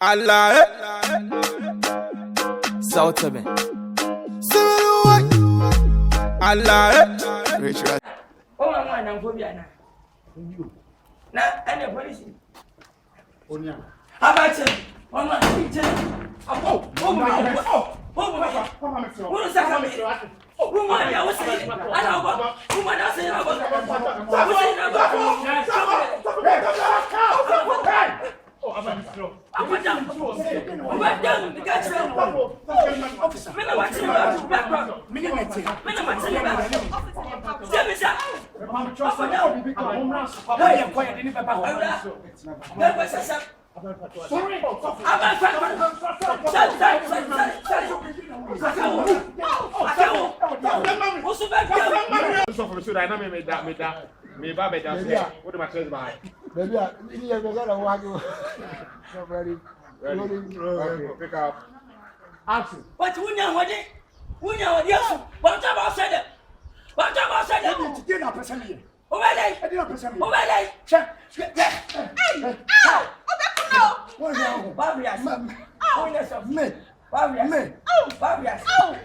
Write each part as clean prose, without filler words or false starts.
Allah. Southern. Allah. Richard. Oh, I'm going to go. Now, and the police. How about you? Oh, my teacher. Oh, Pick up. Action. What you know what it? We know yes. What about said? What about said? You did not present me. Over there. I did not present me. Over there. Check. Hey. Ow. What is wrong? Barriers. Oh, yes, of Me. barriers. Me. Oh, barriers. Oh.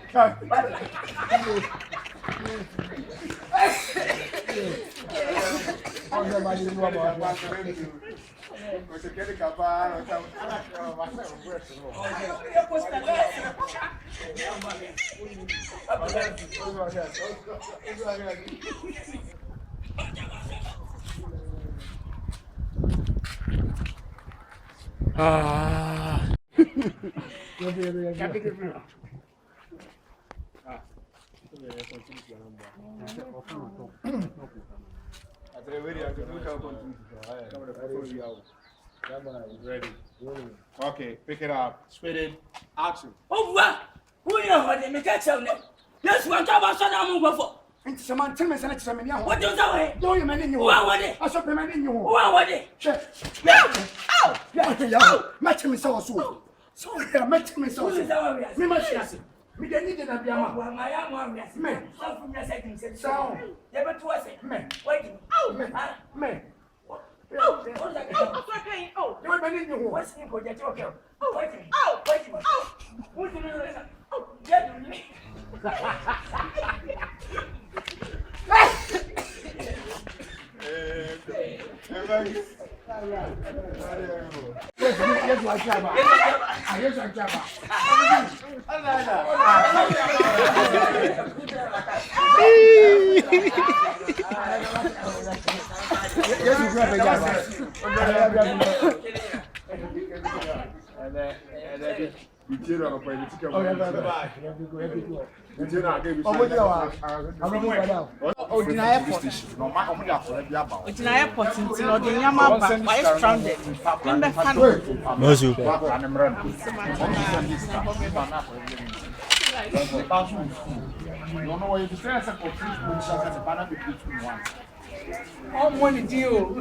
Ready. Okay, pick it up. Spit it. Action. Oh, what? Who know what they make a tell me? Yes, what about son I'm going for? Into some man, tell me, Senator Samania. What do you say? Do you mean in you? Who are they? I saw the man in you. Who are they? Check. Ow! Yeah, match me so soon. So, match me so Who is soon. our yes? Me, match me, they need to be a man. Well, my young one, yes. Me. Some from your second said So, never to us. me, Waiting. me, me. What's that? Oh, You were in you. what's in for your joke? Oh, waiting. Oh, waiting. Oh, who's the little? Oh, yeah, you. Yes, my Jabba. Yes, my Jabba. Yes, you grab a Jabba. You did on a play. You took Oh, yeah, Ojina airport until the Nyama why stranded. Remember Kano. Mozu. All money deal.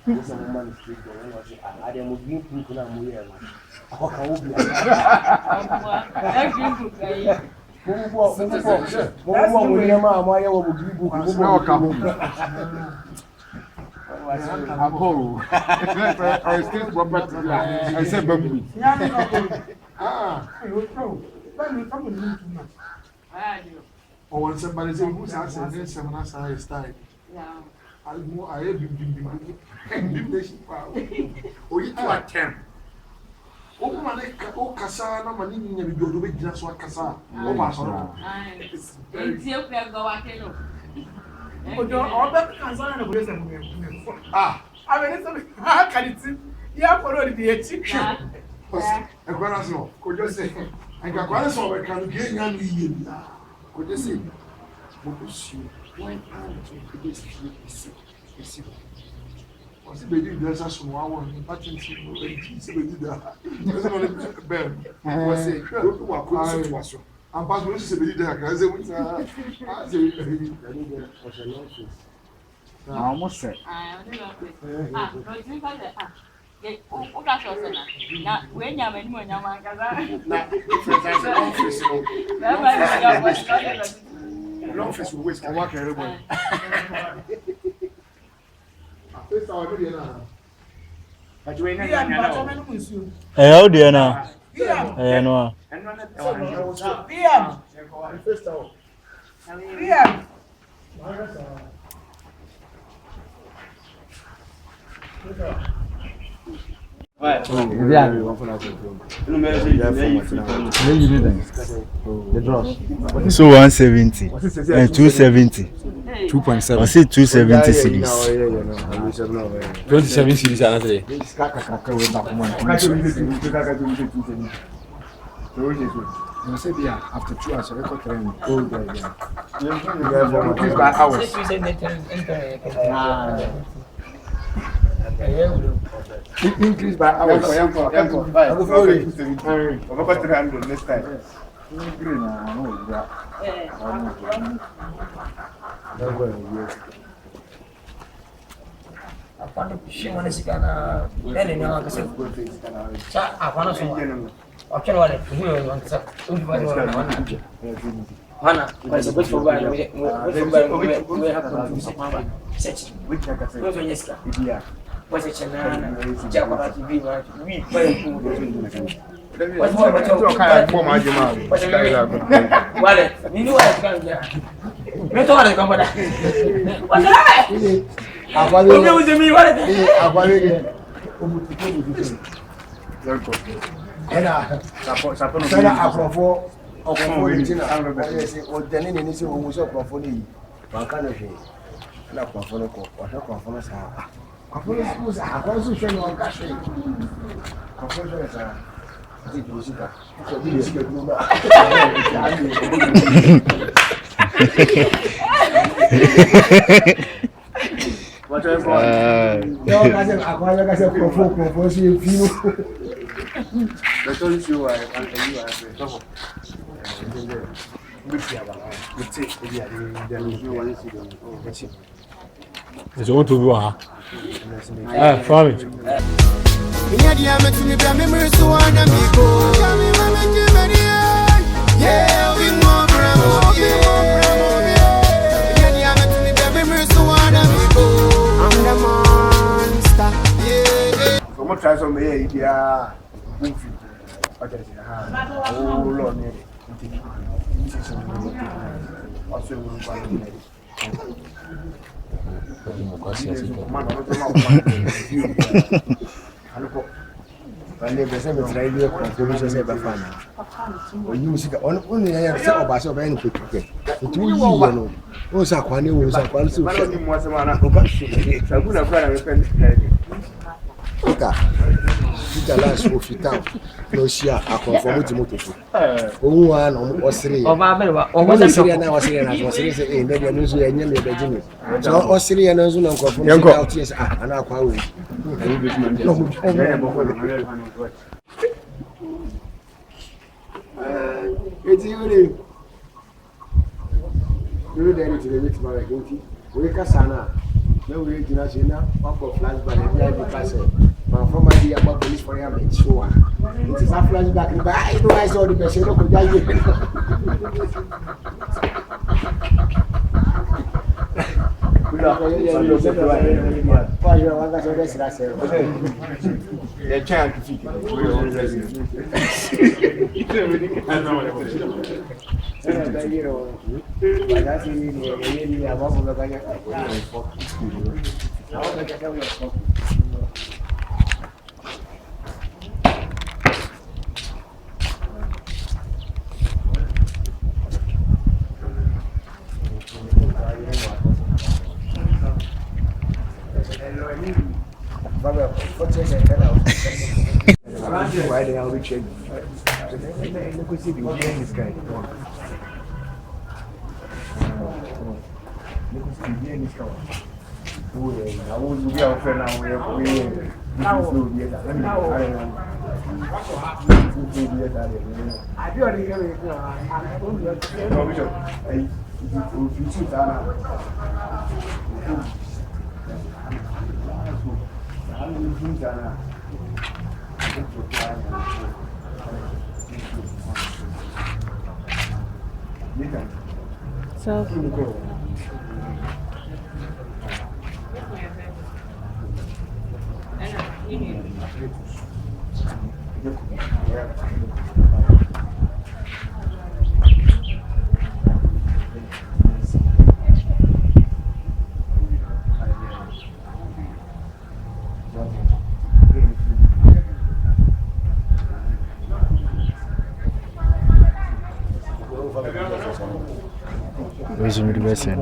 This woman is straight going on. I am moving people and moving. I have been or you to attempt. Oh, my, oh, Cassa, no money in your do it just what Cassa. Oh, my son. Ah, I mean, how can it see? Yeah, for already a chicken. A guarasno, could you say? I got guarasno, I can get young. Could you say? What was you? Why can't you this? Was it baby there's a small one, but you see, that. Ben was a I'm passing to see the I almost said. When Nyame no Nyama kaza. long face will waste. I want everybody. First our video now. But you ain't How do you know? I know. First our. So 170 and 270. 2.7. I see 270 cities. 27 cities another. after 2 hours, I record training. Increase by hours. Increase by hours. Next time. It's all to do, huh? From it. Try some idea. Oh Lord, Peter last for fit out. No share a conform to motor. Oh, one or three. Oh, my man, or Syrian, I was saying, I was saying, in the news, and Nyame Virginia. So, Australian and Zuna conform out, yes, and our power. It's you. You're ready to the next marriage. We can no way to national, Uncle Flash, but the castle. My former dear about police for him, and sure. It is a flashback, but I know I saw the person of the child to feed why they are reaching. I won't be our friend now. I do already get it. So Where's the medicine?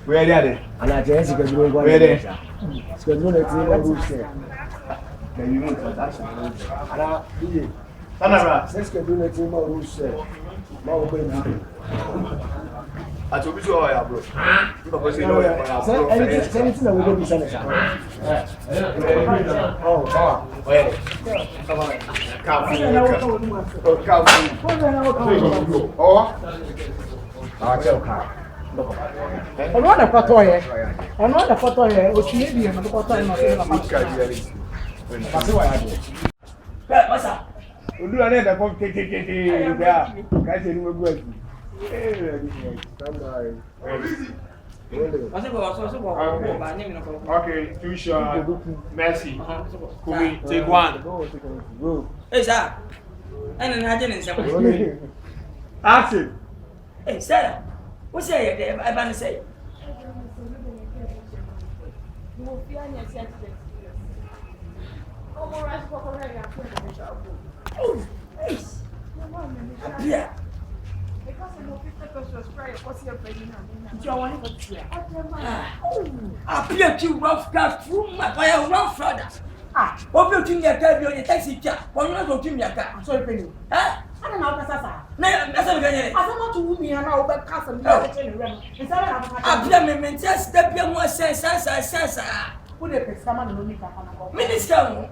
Where are they? And I just because you where they? It's because you know can you move for that? Tanara, since you do not know who's more baby. I told you all, bro. Anything that we don't be saying. Oh, where? on the photo here. On the photo here, which may be another photo in What's up? We do another come take there. Guys, you will go. Okay, too short. Merci. Kumi, take one. Hey, sir. And I didn't say. Action. Hey, Sarah. What's say? I'm going to say. Oh, yes. Yeah. Because I'm not 50 was crying. What's your opinion? I appear to rough cut through my fire rough father. Ah, what you think you're telling you? Taxi car. Why not go to me? I'm sorry, Penny. Huh? I don't know. That's okay. I don't want to win me and I'll back castle. I blame me, man. Just step your more sense. Put a pet, someone who need a minister.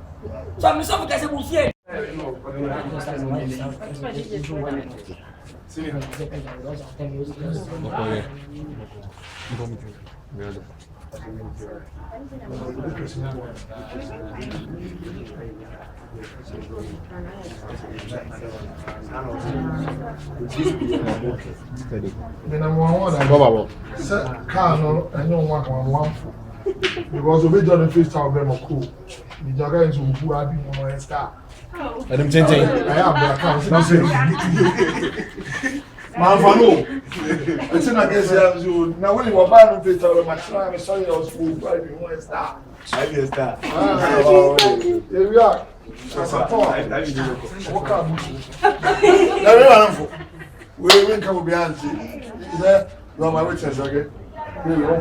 So I'm sorry because I will fear. Because we don't face our cool. The jagger is who are being on star. Let him change. I am Manfano. It's in against you. Now, when you were buying face our match, I saw your school driving one star. I guess that. Here we are. We will come behind you. You are my witness again. We will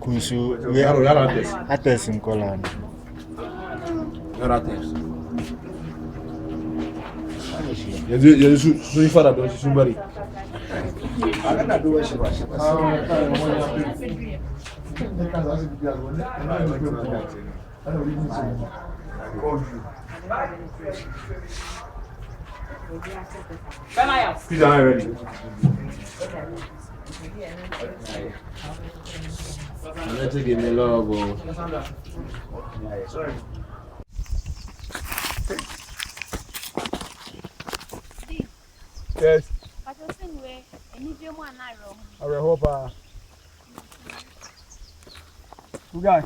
Kunsu, we are artists in Colorado. You so far don't somebody. I cannot do what she was. Pizza ready. Let's give me love. Yes. I hope. Who guy?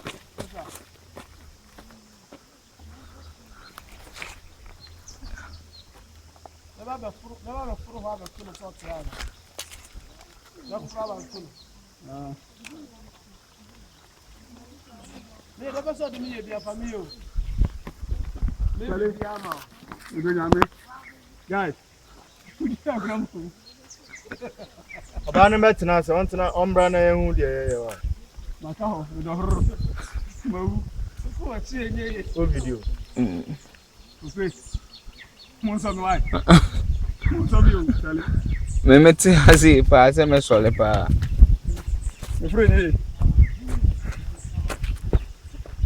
Guys, Ọba no betina se on tena ombra na ehu de ye wa. maka ho, do horo. Mawu. Ko achi enye. O video. Face. Monsa no ai. Monsa mi o tale. Me meti hasi pa se me sole pa. Me free ni.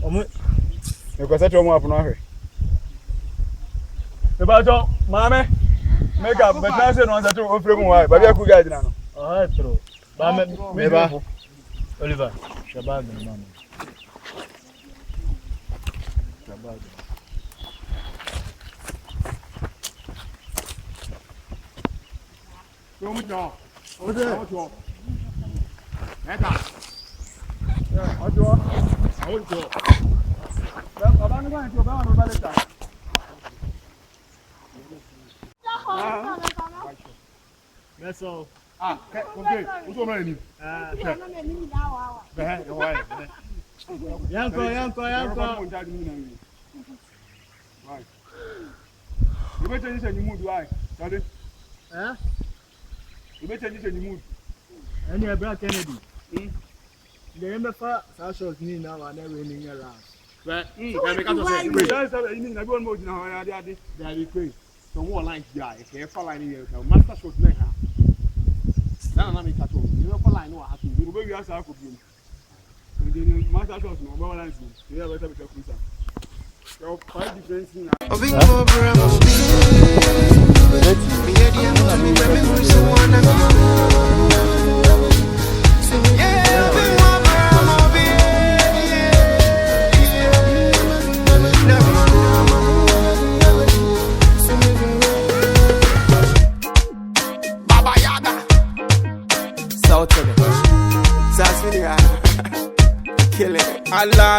Omo E ko sa ti omo afuno ahwe. E ba jo, mame. Make up, but now say no answer to ofre mu why. Ba bia ku guide na no. oh true. Ba me ba. Oliver, shabag no mama. Shabag. Go mu jo. Ode. Ojo. Eka. Yeah, ojo. Ojo. Baba no ga nti oba no ba leta. That's all. Okay. Uso no ni. Be he, why? Yanko. Why? You better change your mood why? Sorry. You better change your mood. Any Abra Kennedy. The remember Sashos ni now and winning around. But I make us say, we just have any everyone mode now they are crazy. So more like guy, if you line here, master shot na ha. Na me catch you know for line no happen. You go we ask how could be. And then master shot no more lines. You have better be careful sir. Your five difference na. Kill it. Allah,